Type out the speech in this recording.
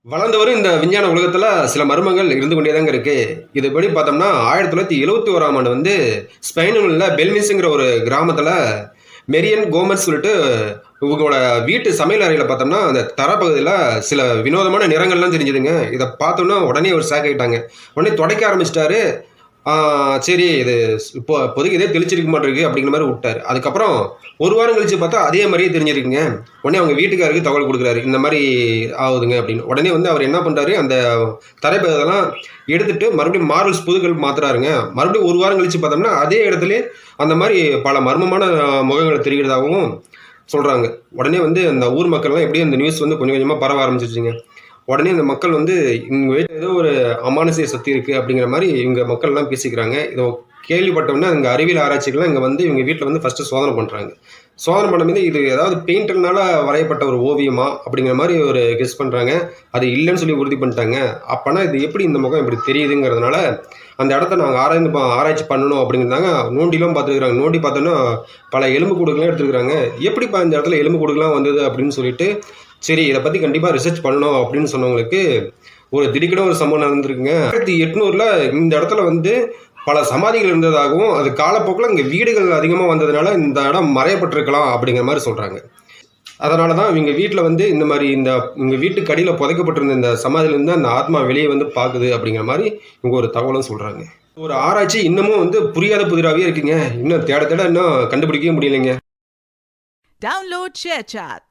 வளர்ந்து வரும் இந்த விஞ்ஞான உலகத்துல சில மர்மங்கள் இருந்து கொண்டே தாங்க இருக்கு. இதுபடி பார்த்தோம்னா 1971ஆம் ஆண்டு வந்து ஸ்பெயின்ல பெல்மிஸ்ங்கிற ஒரு கிராமத்துல மெரியன் கோமஸ் சொல்லிட்டு இவங்களோட வீட்டு சமையல் அறையில பார்த்தோம்னா அந்த தரப்பகுதியில் சில வினோதமான நிறங்கள்லாம் தெரிஞ்சுதுங்க. இதை பார்த்தோன்னா உடனே ஒரு ஷாக் ஆயிட்டாங்க. உடனே துடைக்க ஆரம்பிச்சிட்டாரு. சரி இது இப்போ இப்போதைக்கு இதே தெளிச்சிருக்க மாட்டிருக்கு அப்படிங்கிற மாதிரி விட்டாரு. அதுக்கப்புறம் ஒரு வாரம் கழிச்சு பார்த்தா அதே மாதிரியே தெரிஞ்சிருக்குங்க. உடனே அவங்க வீட்டுக்காருக்கு தகவல் கொடுக்குறாரு, இந்த மாதிரி ஆகுதுங்க அப்படின்னு. உடனே வந்து அவர் என்ன பண்ணுறாரு, அந்த தரைப்பகுதியெல்லாம் எடுத்துட்டு மறுபடியும் மார்பிள்ஸ் புதுகள் மாத்துறாருங்க. மறுபடியும் ஒரு வாரம் கழிச்சு பார்த்தோம்னா அதே இடத்துல அந்த மாதிரி பல மர்மமான முகங்கள் தெரிகிறதாகவும் சொல்கிறாங்க. உடனே வந்து அந்த ஊர் மக்கள்லாம் எப்படியும் அந்த நியூஸ் வந்து கொஞ்சம் கொஞ்சமாக பரவ ஆரம்பிச்சிருச்சுங்க. உடனே இந்த மக்கள் வந்து இவங்க வீட்டில் ஏதோ ஒரு அமானுஷ்ய சக்தி இருக்குது அப்படிங்கிற மாதிரி இவங்க மக்கள்லாம் பேசிக்கிறாங்க. இதை கேள்விப்பட்டோம்னா இங்கே அறிவியல் ஆராய்ச்சிகள்லாம் இங்கே வந்து இவங்க வீட்டில் வந்து ஃபஸ்ட்டு சோதனை பண்ணுறாங்க. சோதனை பண்ணும்போது இது ஏதாவது பெயிண்டர்னால வரையப்பட்ட ஒரு ஓவியமா அப்படிங்கிற மாதிரி ஒரு கெஸ் பண்ணுறாங்க. அது இல்லைன்னு சொல்லி உறுதி பண்ணிட்டாங்க. அப்போனா இது எப்படி இந்த முகம் இப்படி தெரியுதுங்கிறதுனால அந்த இடத்த நாங்கள் ஆராய்ச்சி பண்ணணும் அப்படிங்கிறதாங்க நோண்டிலாம் பார்த்துருக்குறாங்க. நோண்டி பார்த்தோன்னா பல எலும்பு கூடுகள்லாம் எடுத்துருக்குறாங்க. எப்படிப்பா இந்த இடத்துல எலும்பு கூடுகள்லாம் வந்தது அப்படின்னு சொல்லிட்டு சரி இதை பற்றி கண்டிப்பாக ரிசர்ச் பண்ணணும் அப்படின்னு சொன்னவங்களுக்கு ஒரு திடீர்னு ஒரு சம்பவம் நடந்திருக்குங்க. 1800 இந்த இடத்துல வந்து பல சமாதிகள் இருந்ததாகவும் அது காலப்போக்கில் இங்கே வீடுகள் அதிகமாக வந்ததுனால இந்த இடம் மறையப்பட்டிருக்கலாம் அப்படிங்கிற மாதிரி சொல்கிறாங்க. அதனால தான் இவங்க வீட்டில் வந்து இந்த மாதிரி இவங்க வீட்டுக்கு அடியில் புதைக்கப்பட்டிருந்த இந்த சமாதியிலேருந்து அந்த ஆத்மா வெளியே வந்து பார்க்குது அப்படிங்கிற மாதிரி இவங்க ஒரு தகவலும் சொல்கிறாங்க. ஒரு ஆராய்ச்சி இன்னமும் வந்து புரியாத புதிராகவே இருக்குங்க. இன்னும் தேட தேட இன்னும் கண்டுபிடிக்கவே முடியலைங்க. Download ShareChat.